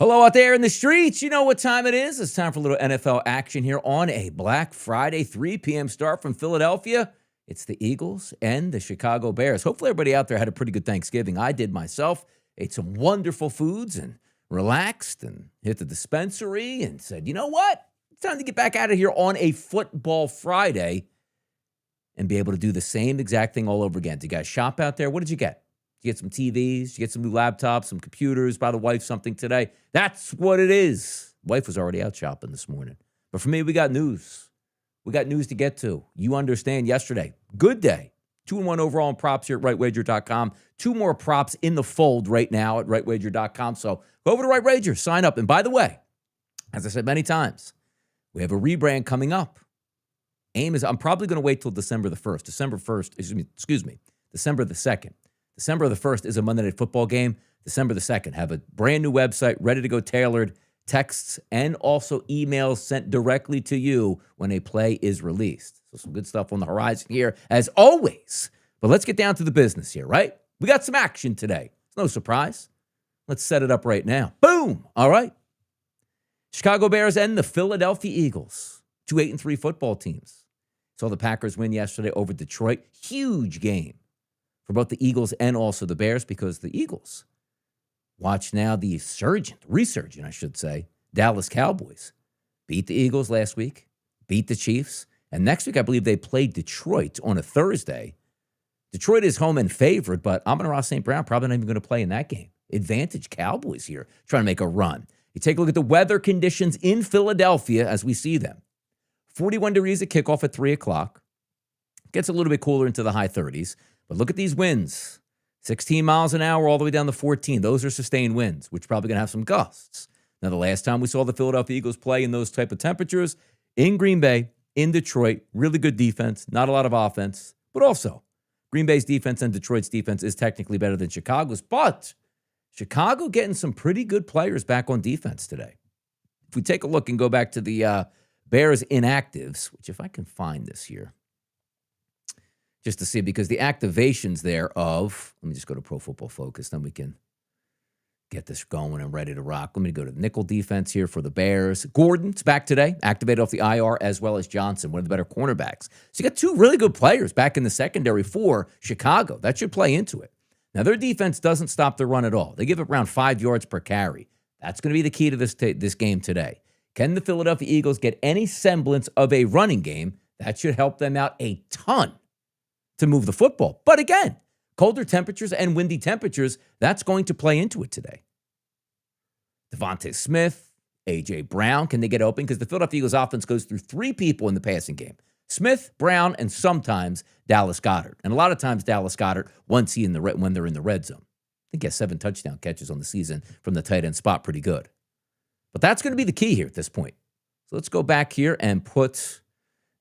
Hello out there in the streets. You know what time it is. It's time for a little NFL action here on a Black Friday, 3 p.m. start from Philadelphia. It's the Eagles and the Chicago Bears. Hopefully everybody out there had a pretty good Thanksgiving. I did myself. Ate some wonderful foods and relaxed and hit the dispensary and said, you know what? It's time to get back out of here on a football Friday and be able to do the same exact thing all over again. Did you guys shop out there? What did you get? You get some TVs, you get some new laptops, some computers, buy the wife something today. That's what it is. Wife was already out shopping this morning. But for me, we got news. We got news to get to. You understand yesterday. Good day. 2-1 overall in props here at rightwager.com. 2 more props in the fold right now at rightwager.com. So go over to Right Wager, sign up. And by the way, as I said many times, we have a rebrand coming up. I'm probably going to wait till December the 1st. December the 2nd. December the 1st is a Monday Night Football game. December the 2nd, have a brand new website ready to go, tailored texts and also emails sent directly to you when a play is released. So some good stuff on the horizon here, as always. But let's get down to the business here, right? We got some action today. It's no surprise. Let's set it up right now. Boom! All right. Chicago Bears and the Philadelphia Eagles, 2 8-3 football teams. Saw the Packers win yesterday over Detroit. Huge game for both the Eagles and also the Bears, because the Eagles watch now the resurgent, I should say, Dallas Cowboys beat the Eagles last week, beat the Chiefs, and next week I believe they play Detroit on a Thursday. Detroit is home and favored, but Amon-Ra St. Brown probably not even going to play in that game. Advantage Cowboys here, trying to make a run. You take a look at the weather conditions in Philadelphia as we see them. 41 degrees at kickoff at 3 o'clock. Gets a little bit cooler into the high 30s. But look at these winds. 16 miles an hour all the way down to 14. Those are sustained winds, which are probably going to have some gusts. Now, the last time we saw the Philadelphia Eagles play in those type of temperatures, in Green Bay, in Detroit, really good defense, not a lot of offense. But also, Green Bay's defense and Detroit's defense is technically better than Chicago's. But Chicago getting some pretty good players back on defense today. If we take a look and go back to the Bears inactives, which if I can find this here, just to see, because the activations there of, let me just go to Pro Football Focus, then we can get this going and ready to rock. Let me go to the nickel defense here for the Bears. Gordon's back today, activated off the IR, as well as Johnson, one of the better cornerbacks. So you got 2 really good players back in the secondary for Chicago. That should play into it. Now, their defense doesn't stop the run at all. They give up around 5 yards per carry. That's going to be the key to this game today. Can the Philadelphia Eagles get any semblance of a running game? That should help them out a ton to move the football. But again, colder temperatures and windy temperatures, that's going to play into it today. Devontae Smith, A.J. Brown, can they get open? Because the Philadelphia Eagles offense goes through 3 people in the passing game. Smith, Brown, and sometimes Dallas Goedert. And a lot of times Dallas Goedert, when they're in the red zone. I think he has 7 touchdown catches on the season from the tight end spot. Pretty good. But that's going to be the key here at this point. So let's go back here and put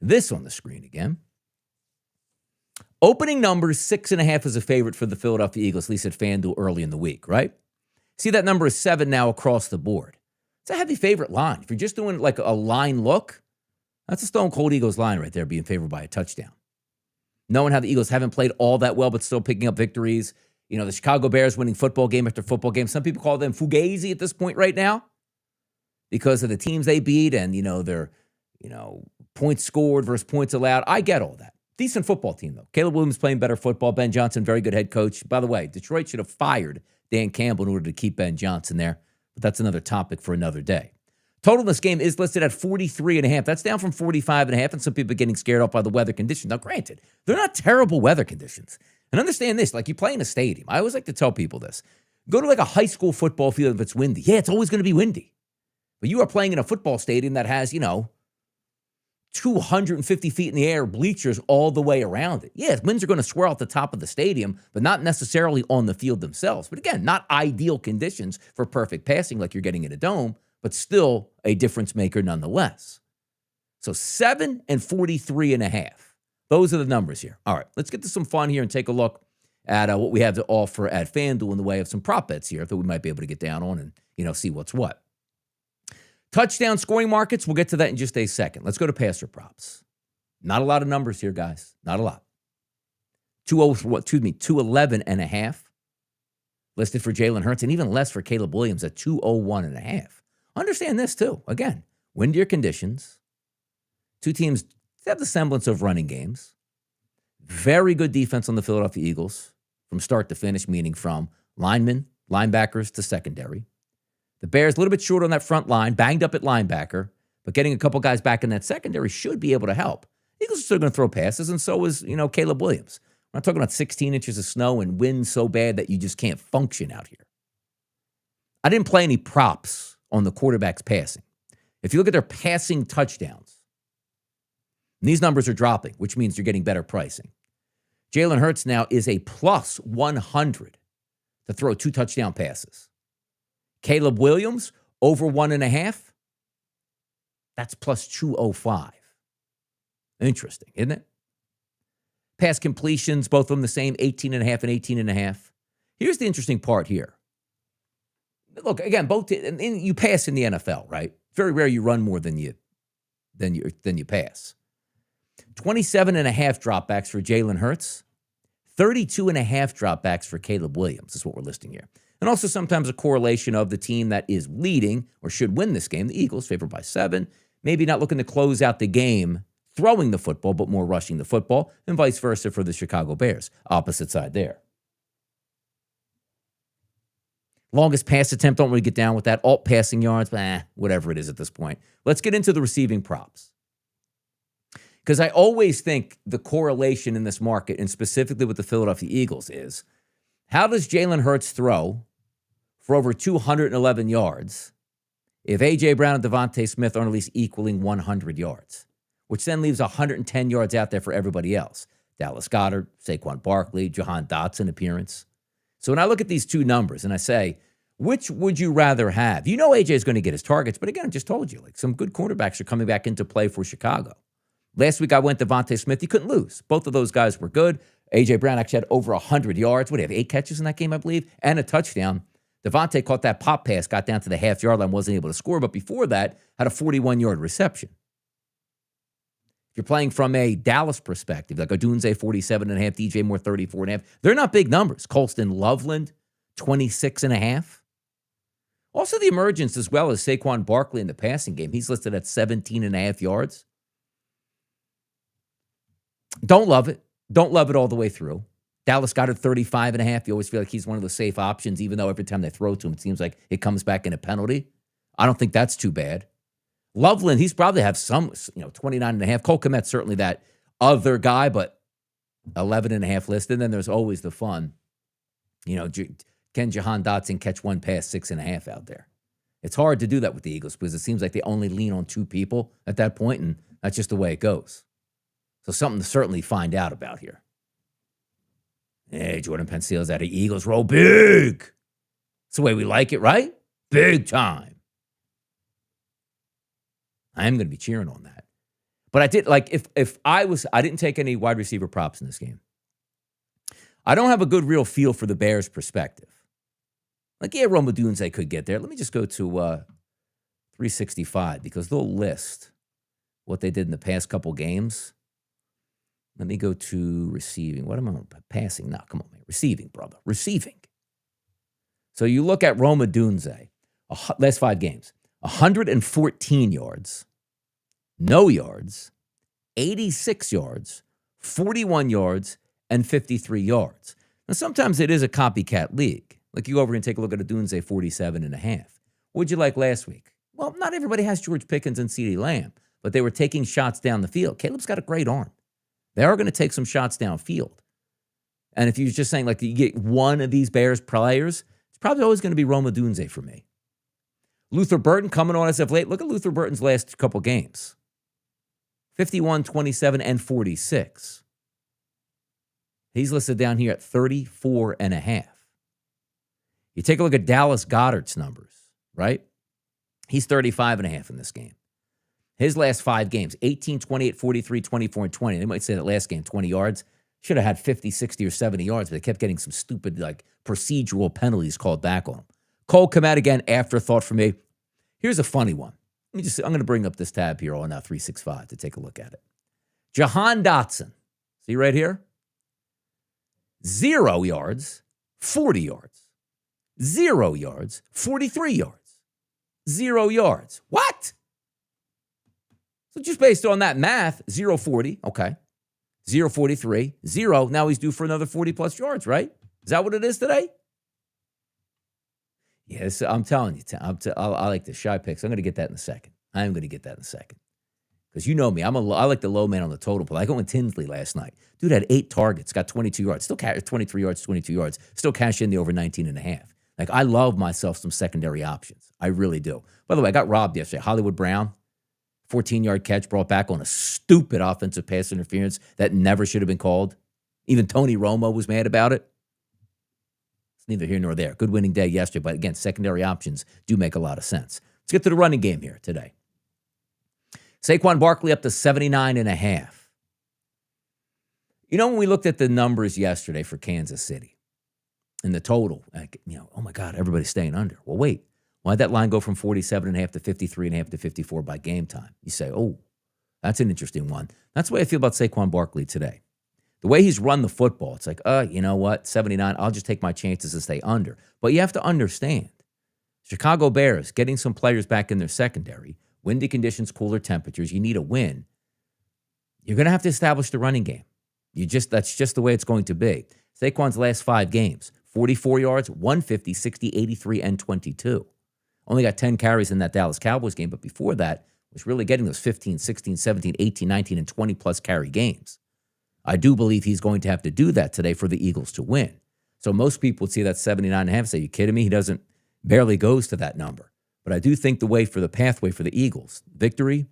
this on the screen again. Opening numbers, 6.5 is a favorite for the Philadelphia Eagles, at least at FanDuel early in the week, right? See, that number is 7 now across the board. It's a heavy favorite line. If you're just doing like a line look, that's a Stone Cold Eagles line right there, being favored by a touchdown. Knowing how the Eagles haven't played all that well, but still picking up victories. You know, the Chicago Bears winning football game after football game. Some people call them fugazi at this point right now because of the teams they beat and, their, points scored versus points allowed. I get all that. Decent football team, though. Caleb Williams playing better football. Ben Johnson, very good head coach. By the way, Detroit should have fired Dan Campbell in order to keep Ben Johnson there. But that's another topic for another day. Total in this game is listed at 43.5. That's down from 45.5, and some people are getting scared off by the weather conditions. Now, granted, they're not terrible weather conditions. And understand this, like you play in a stadium. I always like to tell people this. Go to like a high school football field if it's windy. Yeah, it's always going to be windy. But you are playing in a football stadium that has, 250 feet in the air, bleachers all the way around it. Yeah, winds are going to swirl at the top of the stadium, but not necessarily on the field themselves. But again, not ideal conditions for perfect passing like you're getting in a dome, but still a difference maker nonetheless. So 7 and 43.5. Those are the numbers here. All right, let's get to some fun here and take a look at what we have to offer at FanDuel in the way of some prop bets here that we might be able to get down on and, see what's what. Touchdown scoring markets, we'll get to that in just a second. Let's go to passer props. Not a lot of numbers here, guys. Not a lot. 211.5. listed for Jalen Hurts, and even less for Caleb Williams at 201.5. Understand this too. Again, windier conditions. Two teams have the semblance of running games. Very good defense on the Philadelphia Eagles from start to finish, meaning from linemen, linebackers to secondary. The Bears a little bit short on that front line, banged up at linebacker, but getting a couple guys back in that secondary should be able to help. Eagles are still going to throw passes, and so is, Caleb Williams. We're not talking about 16 inches of snow and wind so bad that you just can't function out here. I didn't play any props on the quarterback's passing. If you look at their passing touchdowns, these numbers are dropping, which means you're getting better pricing. Jalen Hurts now is a plus 100 to throw 2 touchdown passes. Caleb Williams, over 1.5. That's plus 205. Interesting, isn't it? Pass completions, both of them the same, 18.5 and 18.5. Here's the interesting part here. Look, again, you pass in the NFL, right? Very rare you run more than you pass. 27.5 dropbacks for Jalen Hurts, 32.5 dropbacks for Caleb Williams is what we're listing here. And also sometimes a correlation of the team that is leading or should win this game, the Eagles, favored by 7, maybe not looking to close out the game throwing the football, but more rushing the football, and vice versa for the Chicago Bears. Opposite side there. Longest pass attempt, don't really get down with that. Alt passing yards, whatever it is at this point. Let's get into the receiving props. Because I always think the correlation in this market, and specifically with the Philadelphia Eagles, is how does Jalen Hurts throw for over 211 yards if A.J. Brown and Devontae Smith are at least equaling 100 yards, which then leaves 110 yards out there for everybody else. Dallas Goedert, Saquon Barkley, Jahan Dotson appearance. So when I look at these two numbers and I say, which would you rather have? You know A.J. is going to get his targets, but again, I just told you, some good quarterbacks are coming back into play for Chicago. Last week I went Devontae Smith. You couldn't lose. Both of those guys were good. A.J. Brown actually had over 100 yards. What do you have, 8 catches in that game, I believe, and a touchdown. Devontae caught that pop pass, got down to the half-yard line, wasn't able to score, but before that had a 41-yard reception. If you're playing from a Dallas perspective, like Odunze 47.5, DJ Moore 34.5, they're not big numbers. Colston Loveland 26.5. Also the emergence as well as Saquon Barkley in the passing game. He's listed at 17.5 yards. Don't love it. Don't love it all the way through. Dallas Goedert 35.5. You always feel like he's one of the safe options, even though every time they throw to him, it seems like it comes back in a penalty. I don't think that's too bad. Loveland, he's probably have some, 29.5. Cole Kmet, certainly that other guy, but 11.5 listed. And then there's always the fun. Can Jahan Dotson catch one pass 6.5 out there? It's hard to do that with the Eagles because it seems like they only lean on 2 people at that point, and that's just the way it goes. So something to certainly find out about here. Hey, Jordan Pencil's out of Eagles roll big. That's the way we like it, right? Big time. I am going to be cheering on that. But I did, I didn't take any wide receiver props in this game. I don't have a good real feel for the Bears' perspective. Rome Odunze could get there. Let me just go to 365 because they'll list what they did in the past couple games. Let me go to receiving. What am I passing? No, come on, man. Receiving, brother. Receiving. So you look at Rome Odunze, last 5 games, 114 yards, no yards, 86 yards, 41 yards, and 53 yards. Now, sometimes it is a copycat league. You go over and take a look at Odunze, 47.5. What'd you like last week? Well, not everybody has George Pickens and CeeDee Lamb, but they were taking shots down the field. Caleb's got a great arm. They are going to take some shots downfield. And if you're just saying, you get one of these Bears players, it's probably always going to be Rome Odunze for me. Luther Burton coming on as of late. Look at Luther Burton's last couple games. 51, 27, and 46. He's listed down here at 34.5. You take a look at Dallas Goedert's numbers, right? He's 35.5 in this game. His last 5 games, 18, 28, 43, 24, and 20. They might say that last game, 20 yards. Should have had 50, 60, or 70 yards, but they kept getting some stupid, procedural penalties called back on him. Cole Kmet again, afterthought for me. Here's a funny one. I'm going to bring up this tab here on 365 to take a look at it. Jahan Dotson. See right here? 0 yards, 40 yards. 0 yards, 43 yards. 0 yards. What? So just based on that math, 0-40, okay. 0-43, 0. Now he's due for another 40-plus yards, right? Is that what it is today? Yes, I'm telling you. I like the shy picks. I'm going to get that in a second. I am going to get that in a second. Because you know me. I like the low man on the total pool. I go with Tinsley last night. Dude had 8 targets, got 22 yards. Still 23 yards, 22 yards. Still cash in the over 19.5. Like, I love myself some secondary options. I really do. By the way, I got robbed yesterday. Hollywood Brown, 14-yard catch brought back on a stupid offensive pass interference that never should have been called. Even Tony Romo was mad about it. It's neither here nor there. Good winning day yesterday, but again, secondary options do make a lot of sense. Let's get to the running game here today. Saquon Barkley up to 79.5. You know, when we looked at the numbers yesterday for Kansas City and the total, oh my God, everybody's staying under. Well, wait, why'd that line go from 47.5 to 53.5 to 54 by game time? You say, oh, that's an interesting one. That's the way I feel about Saquon Barkley today. The way he's run the football, it's like, you know what, 79, I'll just take my chances to stay under. But you have to understand, Chicago Bears getting some players back in their secondary, windy conditions, cooler temperatures, you need a win. You're going to have to establish the running game. That's just the way it's going to be. Saquon's last 5 games, 44 yards, 150, 60, 83, and 22. Only got 10 carries in that Dallas Cowboys game, but before that was really getting those 15, 16, 17, 18, 19, and 20-plus carry games. I do believe he's going to have to do that today for the Eagles to win. So most people would see that 79.5 and say, you kidding me? He barely goes to that number. But I do think the pathway for the Eagles, victory,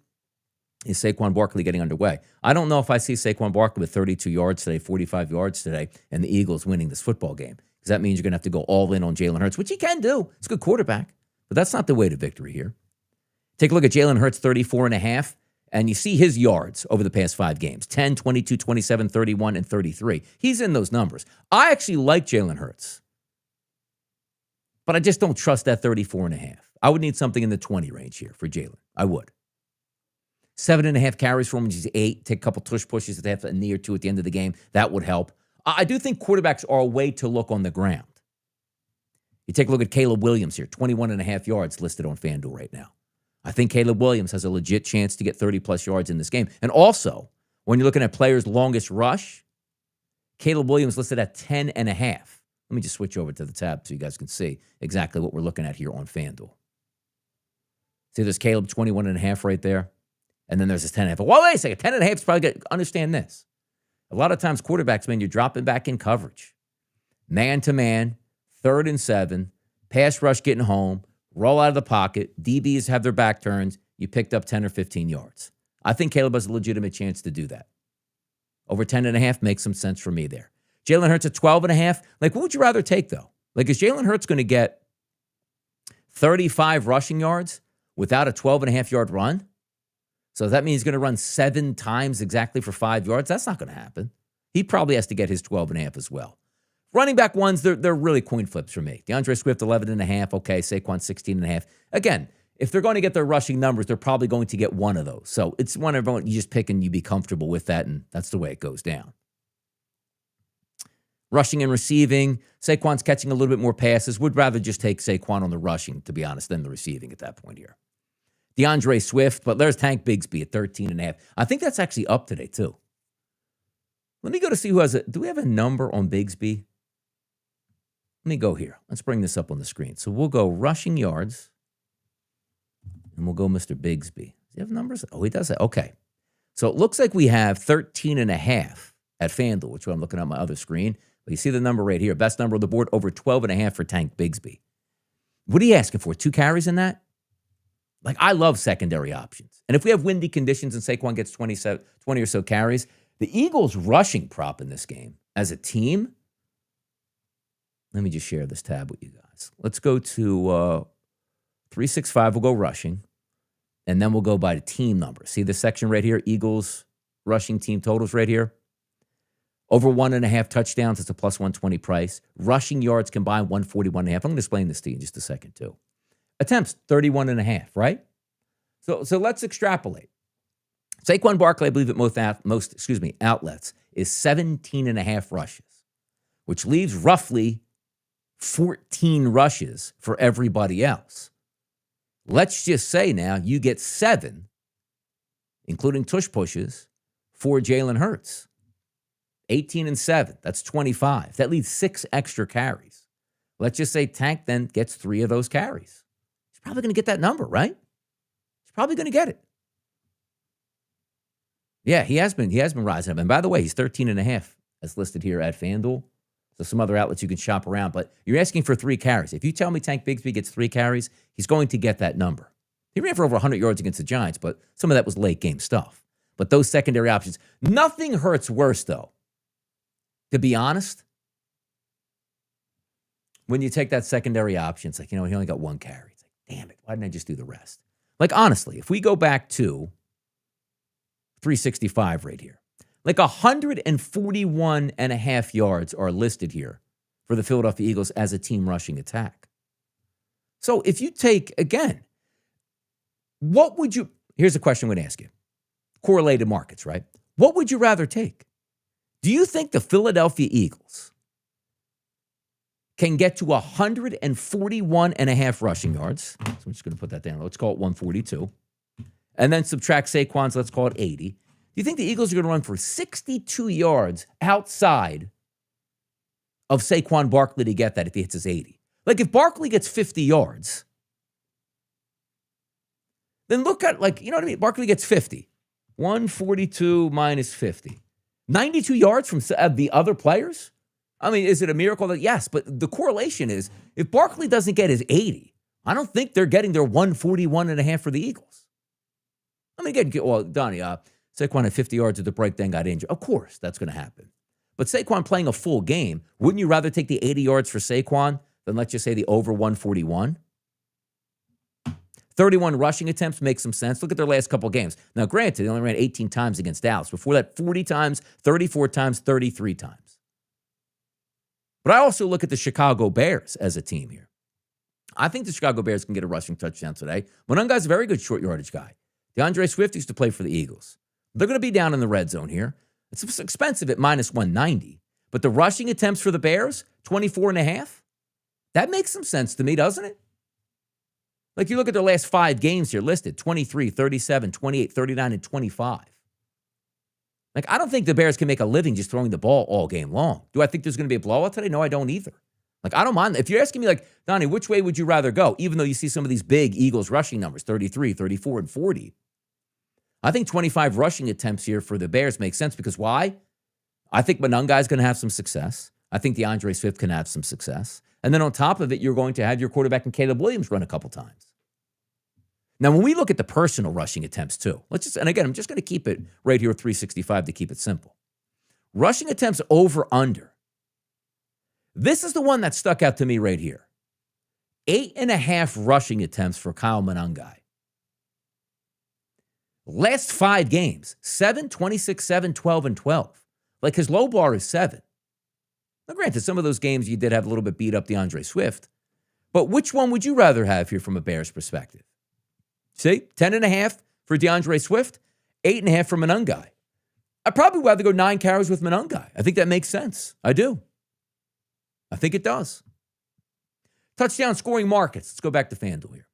is Saquon Barkley getting underway. I don't know if I see Saquon Barkley with 32 yards today, 45 yards today, and the Eagles winning this football game. Because that means you're going to have to go all in on Jalen Hurts, which he can do. It's a good quarterback. But that's not the way to victory here. Take a look at Jalen Hurts, 34.5. And you see his yards over the past 5 games, 10, 22, 27, 31, and 33. He's in those numbers. I actually like Jalen Hurts, but I just don't trust that 34.5. I would need something in the 20 range here for Jalen. I would. 7.5 carries for him, which is 8. Take a couple tush pushes at half a knee or 2 at the end of the game. That would help. I do think quarterbacks are a way to look on the ground. You take a look at Caleb Williams here, 21.5 yards listed on FanDuel right now. I think Caleb Williams has a legit chance to get 30-plus yards in this game. And also, when you're looking at players' longest rush, Caleb Williams listed at 10.5. Let me just switch over to the tab so you guys can see exactly what we're looking at here on FanDuel. See, there's Caleb 21.5 right there. And then there's this 10.5. Well, wait a second. 10.5 is probably good. Understand this. A lot of times quarterbacks, man, you're dropping back in coverage. Man-to-man, 3rd and 7, pass rush getting home, roll out of the pocket, DBs have their back turned, you picked up 10 or 15 yards. I think Caleb has a legitimate chance to do that. Over 10.5 makes some sense for me there. Jalen Hurts at 12.5. Like, what would you rather take, though? Like, is Jalen Hurts going to get 35 rushing yards without a 12.5-yard run? So that means he's going to run 7 times exactly for 5 yards? That's not going to happen. He probably has to get his 12.5 as well. Running back ones, they're really coin flips for me. DeAndre Swift, 11.5. Okay, Saquon, 16.5. Again, if they're going to get their rushing numbers, they're probably going to get one of those. So it's one everyone you just pick and you be comfortable with that, and that's the way it goes down. Rushing and receiving, Saquon's catching a little bit more passes. Would rather just take Saquon on the rushing, to be honest, than the receiving at that point here. DeAndre Swift, but there's Tank Bigsby at 13.5. I think that's actually up today, too. Let me go to see who has it. Do we have a number on Bigsby? Let me go here. Let's bring this up on the screen. So we'll go rushing yards, and we'll go Mr. Bigsby. Does he have numbers? Oh, he does that. Okay. So it looks like we have 13.5 at FanDuel, which I'm looking at my other screen. But you see the number right here. Best number on the board, over 12.5 for Tank Bigsby. What are you asking for? 2 carries in that? Like, I love secondary options. And if we have windy conditions and Saquon gets 20 or so carries, the Eagles' rushing prop in this game as a team, let me just share this tab with you guys. Let's go to 365. We'll go rushing, and then we'll go by the team number. See this section right here? Eagles rushing team totals right here. Over 1.5 touchdowns, it's a plus 120 price. Rushing yards combined, 141.5. I'm going to explain this to you in just a second, too. Attempts, 31.5, right? So let's extrapolate. Saquon Barkley, I believe at most outlets, is 17.5 rushes, which leaves roughly 14 rushes for everybody else. Let's just say now you get 7, including tush pushes, for Jalen Hurts. 18 and 7. That's 25. That leaves 6 extra carries. Let's just say Tank then gets 3 of those carries. He's probably going to get that number, right? He's probably going to get it. Yeah, he has been rising up. And by the way, he's 13.5 as listed here at FanDuel. So some other outlets you can shop around. But you're asking for 3 carries. If you tell me Tank Bigsby gets 3 carries, he's going to get that number. He ran for over 100 yards against the Giants, but some of that was late game stuff. But those secondary options, nothing hurts worse, though. To be honest, when you take that secondary option, it's like, he only got 1 carry. It's like, damn it, why didn't I just do the rest? Like, honestly, if we go back to 365 right here, like 141 and a half yards are listed here for the Philadelphia Eagles as a team rushing attack. So if you take, again, here's a question I'm going to ask you. Correlated markets, right? What would you rather take? Do you think the Philadelphia Eagles can get to 141 and a half rushing yards? So I'm just going to put that down. Let's call it 142. And then subtract Saquon's, let's call it 80. Do you think the Eagles are going to run for 62 yards outside of Saquon Barkley to get that if he hits his 80? Like, if Barkley gets 50 yards, then look at, you know what I mean? Barkley gets 50. 142 minus 50. 92 yards from the other players? I mean, is it a miracle that? Yes, but the correlation is if Barkley doesn't get his 80, I don't think they're getting their 141 and a half for the Eagles. I mean, again, Donnie, Saquon had 50 yards at the break, then got injured. Of course, that's going to happen. But Saquon playing a full game, wouldn't you rather take the 80 yards for Saquon than, let's just say, the over 141? 31 rushing attempts makes some sense. Look at their last couple games. Now, granted, they only ran 18 times against Dallas. Before that, 40 times, 34 times, 33 times. But I also look at the Chicago Bears as a team here. I think the Chicago Bears can get a rushing touchdown today. Monunga's a very good short yardage guy. DeAndre Swift used to play for the Eagles. They're going to be down in the red zone here. It's expensive at minus 190. But the rushing attempts for the Bears, 24 and a half, that makes some sense to me, doesn't it? Like, you look at their last 5 games here listed, 23, 37, 28, 39, and 25. Like, I don't think the Bears can make a living just throwing the ball all game long. Do I think there's going to be a blowout today? No, I don't either. Like, I don't mind. If you're asking me, like, Donnie, which way would you rather go? Even though you see some of these big Eagles rushing numbers, 33, 34, and 40. I think 25 rushing attempts here for the Bears makes sense because why? I think Monunga is going to have some success. I think DeAndre Swift can have some success. And then on top of it, you're going to have your quarterback and Caleb Williams run a couple times. Now, when we look at the personal rushing attempts too, and again, I'm just going to keep it right here at 365 to keep it simple. Rushing attempts over under. This is the one that stuck out to me right here. 8.5 rushing attempts for Kyle Monunga. Last 5 games, 7, 26, 7, 12, and 12. Like, his low bar is 7. Now, granted, some of those games you did have a little bit beat up DeAndre Swift. But which one would you rather have here from a Bears perspective? See, 10.5 for DeAndre Swift, 8.5 for Monunga. I'd probably rather go 9 carries with Monunga. I think that makes sense. I do. I think it does. Touchdown scoring markets. Let's go back to FanDuel here.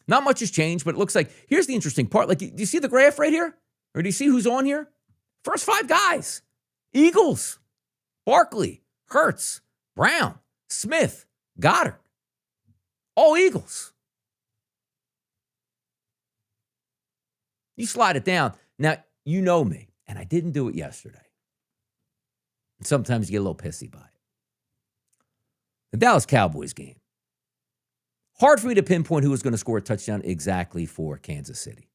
Not much has changed, but it looks like, here's the interesting part. Like, do you see the graph right here? Or do you see who's on here? First 5 guys. Eagles, Barkley, Hurts, Brown, Smith, Goddard. All Eagles. You slide it down. Now, you know me, and I didn't do it yesterday. And sometimes you get a little pissy by it. The Dallas Cowboys game. Hard for me to pinpoint who was going to score a touchdown exactly for Kansas City.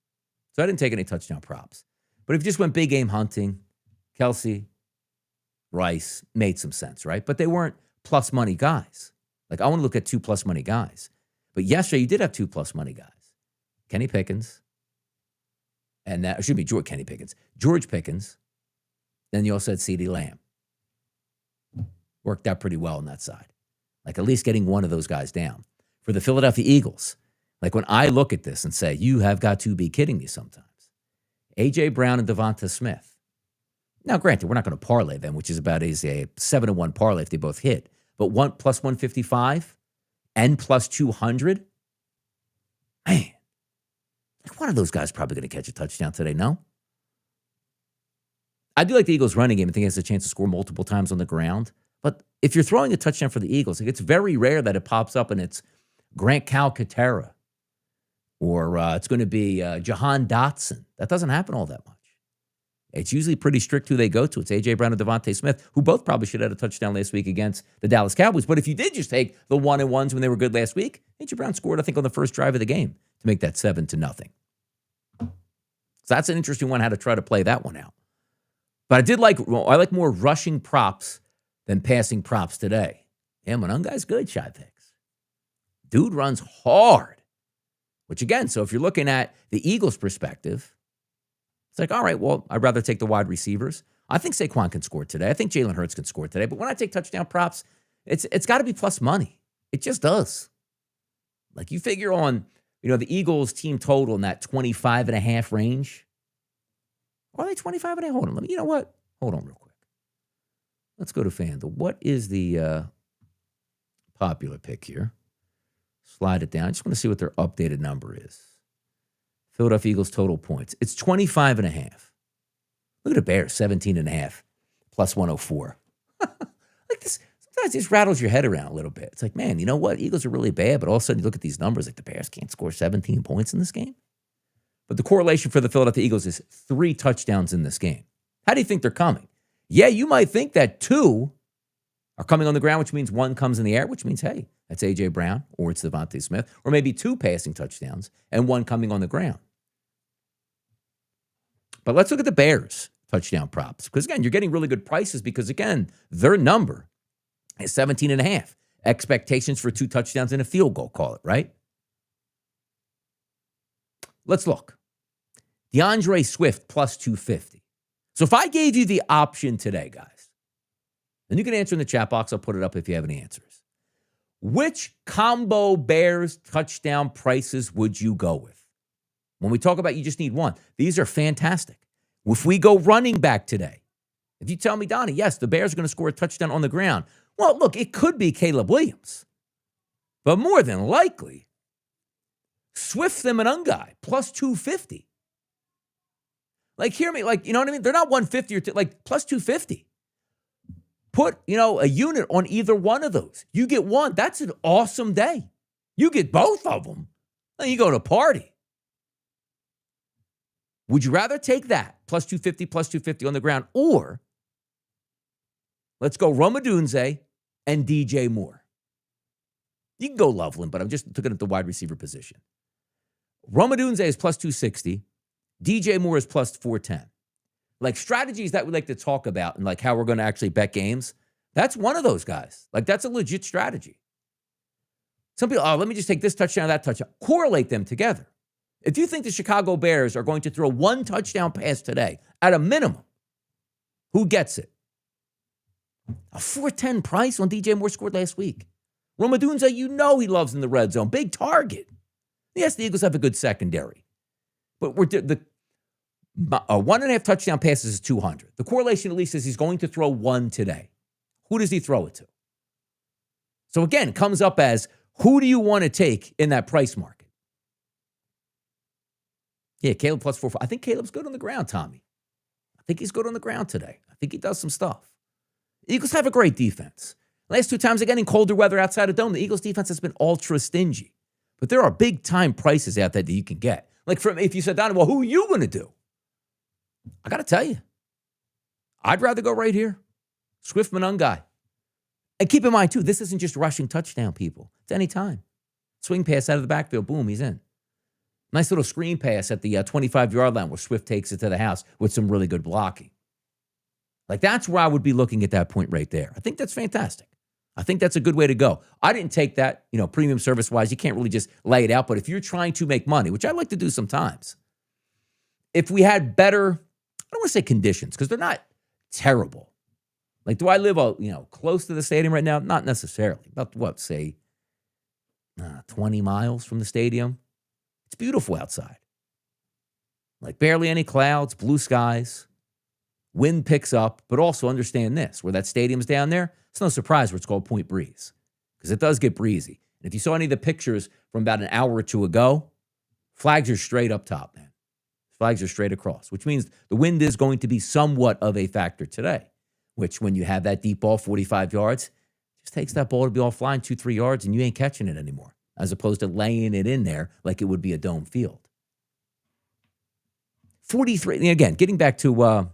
So I didn't take any touchdown props. But if you just went big game hunting, Kelsey, Rice, made some sense, right? But they weren't plus money guys. Like, I want to look at 2 plus money guys. But yesterday you did have 2 plus money guys. Kenny Pickens. And that, Kenny Pickens. George Pickens. Then you also had CeeDee Lamb. Worked out pretty well on that side. Like, at least getting one of those guys down. For the Philadelphia Eagles, like, when I look at this and say, you have got to be kidding me sometimes. A.J. Brown and Devonta Smith. Now, granted, we're not going to parlay them, which is about a 7-1 parlay if they both hit. but plus 155 and plus 200. Man, like one of those guys probably going to catch a touchdown today, no? I do like the Eagles' running game. I think it has a chance to score multiple times on the ground. But if you're throwing a touchdown for the Eagles, like it's very rare that it pops up and it's Grant Calcaterra or it's going to be Jahan Dotson. That doesn't happen all that much. It's usually pretty strict who they go to. It's A.J. Brown and Devontae Smith, who both probably should have had a touchdown last week against the Dallas Cowboys. But if you did just take the 1-and-1s when they were good last week, A.J. Brown scored, I think, on the first drive of the game to make that 7-0. So that's an interesting one, how to try to play that one out. But I like more rushing props than passing props today. Yeah, Monungai's good, Shy Picks. Dude runs hard. Which again, so if you're looking at the Eagles' perspective, it's like, all right, well, I'd rather take the wide receivers. I think Saquon can score today. I think Jalen Hurts can score today. But when I take touchdown props, it's got to be plus money. It just does. Like you figure on, the Eagles team total in that 25.5 range. Are they 25.5? Hold on. You know what? Hold on real quick. Let's go to FanDuel. What is the popular pick here? Slide it down. I just want to see what their updated number is. Philadelphia Eagles total points. It's 25.5. Look at the Bears, 17.5 plus 104. Like this, sometimes this rattles your head around a little bit. It's like, man, you know what? Eagles are really bad, but all of a sudden you look at these numbers, like the Bears can't score 17 points in this game. But the correlation for the Philadelphia Eagles is 3 touchdowns in this game. How do you think they're coming? Yeah, you might think that 2 are coming on the ground, which means 1 comes in the air, which means, hey, that's A.J. Brown or it's Devontae Smith, or maybe 2 passing touchdowns and 1 coming on the ground. But let's look at the Bears touchdown props. Because, again, you're getting really good prices because, again, their number is 17.5. Expectations for 2 touchdowns and a field goal, call it, right? Let's look. DeAndre Swift plus 250. So if I gave you the option today, guys, and you can answer in the chat box, I'll put it up if you have any answers. Which combo Bears touchdown prices would you go with? When we talk about you just need 1, these are fantastic. If we go running back today, if you tell me, Donnie, yes, the Bears are going to score a touchdown on the ground. Well, look, it could be Caleb Williams. But more than likely, Swift and Monungai plus 250. Like, hear me, like, you know what I mean? They're not 150 or like plus 250. Put, a unit on either one of those. You get 1. That's an awesome day. You get both of them. Then you go to a party. Would you rather take that, plus 250 on the ground, or let's go Romadunze and DJ Moore? You can go Loveland, but I'm just looking at the wide receiver position. Romadunze is plus 260. DJ Moore is plus 410. Like strategies that we like to talk about and like how we're going to actually bet games, that's one of those guys. Like that's a legit strategy. Some people, let me just take this touchdown, that touchdown. Correlate them together. If you think the Chicago Bears are going to throw 1 touchdown pass today, at a minimum, who gets it? A 410 price on DJ Moore scored last week. Romadunze, he loves in the red zone. Big target. Yes, the Eagles have a good secondary. But the 1.5 touchdown passes is 200. The correlation at least is he's going to throw 1 today. Who does he throw it to? So again, it comes up as who do you want to take in that price market? Yeah, Caleb plus 4. I think Caleb's good on the ground, Tommy. I think he's good on the ground today. I think he does some stuff. Eagles have a great defense. Last 2 times again in colder weather outside of Dome, the Eagles defense has been ultra stingy. But there are big time prices out there that you can get. Like if you said, Donnie, well, who are you going to do? I got to tell you, I'd rather go right here. Swift Monungai. And keep in mind, too, this isn't just rushing touchdown, people. It's any time. Swing pass out of the backfield, boom, he's in. Nice little screen pass at the 25-yard line where Swift takes it to the house with some really good blocking. Like, that's where I would be looking at that point right there. I think that's fantastic. I think that's a good way to go. I didn't take that, premium service-wise. You can't really just lay it out. But if you're trying to make money, which I like to do sometimes, if we had better, I don't want to say conditions because they're not terrible. Like, do I live, close to the stadium right now? Not necessarily. About, 20 miles from the stadium. It's beautiful outside. Like, barely any clouds, blue skies. Wind picks up, but also understand this. Where that stadium's down there, It's no surprise where it's called Point Breeze, because it does get breezy. And if you saw any of the pictures from about an hour or two ago, flags are straight up top, man. Flags are straight across, which means the wind is going to be somewhat of a factor today, which when you have that deep ball, 45 yards, just takes that ball to be all flying 2-3 yards and you ain't catching it anymore, as opposed to laying it in there like it would be a dome field. 43, again, getting back to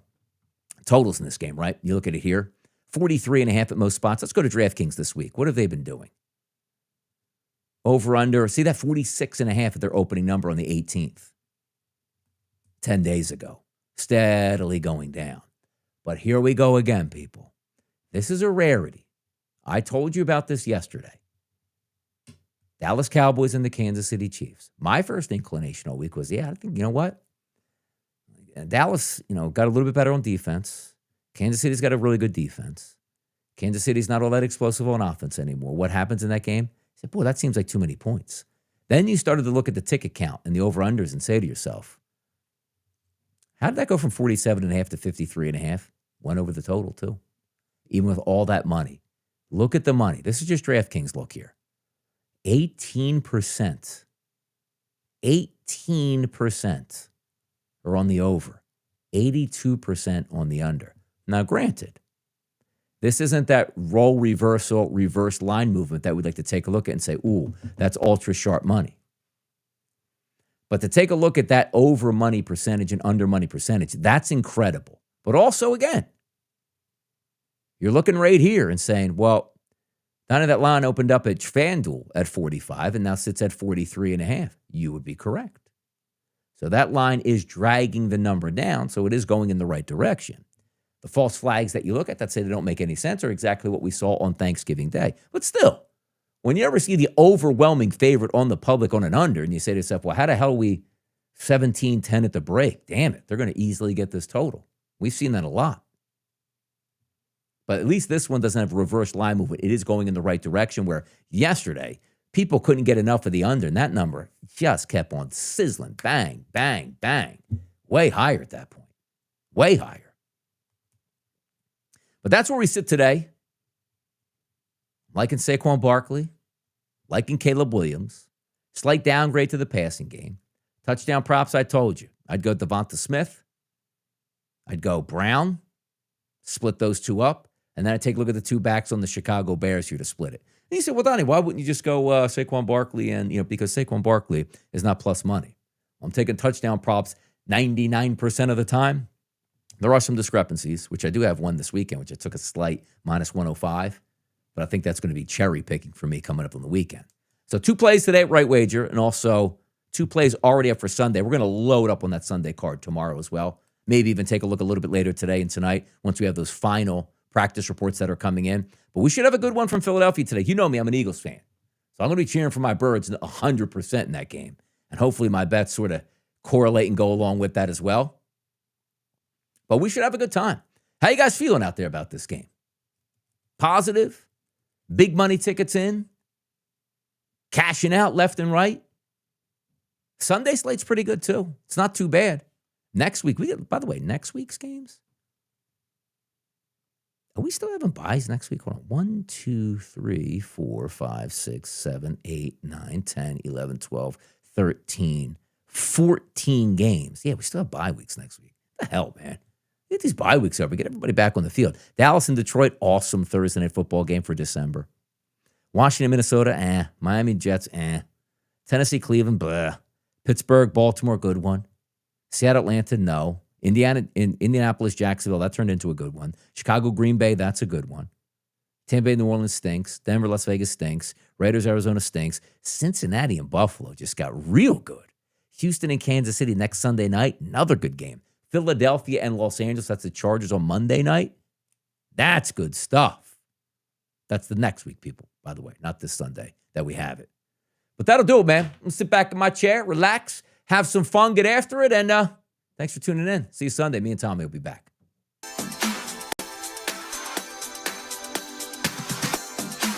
totals in this game, right? You look at it here, 43.5 at most spots. Let's go to DraftKings this week. What have they been doing? Over, under, see that 46.5 at their opening number on the 18th. 10 days ago, steadily going down. But here we go again, people. This is a rarity. I told you about this yesterday. Dallas Cowboys and the Kansas City Chiefs. My first inclination all week was, I think, you know what? Dallas, got a little bit better on defense. Kansas City's got a really good defense. Kansas City's not all that explosive on offense anymore. What happens in that game? I said, boy, that seems like too many points. Then you started to look at the ticket count and the over-unders and say to yourself, how did that go from 47.5 to 53.5? Went over the total, too. Even with all that money. Look at the money. This is just DraftKings look here. 18%. 18% are on the over. 82% on the under. Now, granted, this isn't that role reversal, reverse line movement that we'd like to take a look at and say, ooh, that's ultra sharp money. But to take a look at that over money percentage and under money percentage, that's incredible. But also, again, you're looking right here and saying, well, none of that line opened up at FanDuel at 45 and now sits at 43.5. You would be correct. So that line is dragging the number down, so it is going in the right direction. The false flags that you look at that say they don't make any sense are exactly what we saw on Thanksgiving Day. But still, when you ever see the overwhelming favorite on the public on an under, and you say to yourself, well, how the hell are we 17-10 at the break? Damn it, they're going to easily get this total. We've seen that a lot. But at least this one doesn't have reverse line movement. It is going in the right direction, where yesterday, people couldn't get enough of the under, and that number just kept on sizzling. Bang, bang, bang. Way higher at that point. Way higher. But that's where we sit today. Liking Saquon Barkley. Liking Caleb Williams. Slight downgrade to the passing game. Touchdown props, I told you. I'd go Devonta Smith. I'd go Brown. Split those two up. And then I'd take a look at the two backs on the Chicago Bears here to split it. And he said, well, Donnie, why wouldn't you just go Saquon Barkley? And, because Saquon Barkley is not plus money. I'm taking touchdown props 99% of the time. There are some discrepancies, which I do have one this weekend, which I took a slight minus 105. But I think that's going to be cherry picking for me coming up on the weekend. So 2 plays today at Right Wager, and also 2 plays already up for Sunday. We're going to load up on that Sunday card tomorrow as well. Maybe even take a look a little bit later today and tonight once we have those final practice reports that are coming in. But we should have a good one from Philadelphia today. You know me, I'm an Eagles fan. So I'm going to be cheering for my Birds 100% in that game. And hopefully my bets sort of correlate and go along with that as well. But we should have a good time. How you guys feeling out there about this game? Positive? Big money tickets in? Cashing out left and right? Sunday slate's pretty good too. It's not too bad. Next week, by the way, next week's games? Are we still having buys next week? Hold on. 1, 2, 3, 4, 5, 6, 7, 8, 9, 10, 11, 12, 13, 14 games. Yeah, we still have bye weeks next week. What the hell, man? Get these bye weeks over. Get everybody back on the field. Dallas and Detroit, awesome Thursday night football game for December. Washington, Minnesota, Miami Jets, Tennessee, Cleveland, blah. Pittsburgh, Baltimore, good one. Seattle, Atlanta, no. Indianapolis, Jacksonville, that turned into a good one. Chicago, Green Bay, that's a good one. Tampa Bay, New Orleans stinks. Denver, Las Vegas stinks. Raiders, Arizona stinks. Cincinnati and Buffalo just got real good. Houston and Kansas City next Sunday night, another good game. Philadelphia and Los Angeles, that's the Chargers on Monday night. That's good stuff. That's the next week, people, by the way, not this Sunday that we have it. But that'll do it, man. I'm going to sit back in my chair, relax, have some fun, get after it, and thanks for tuning in. See you Sunday. Me and Tommy will be back.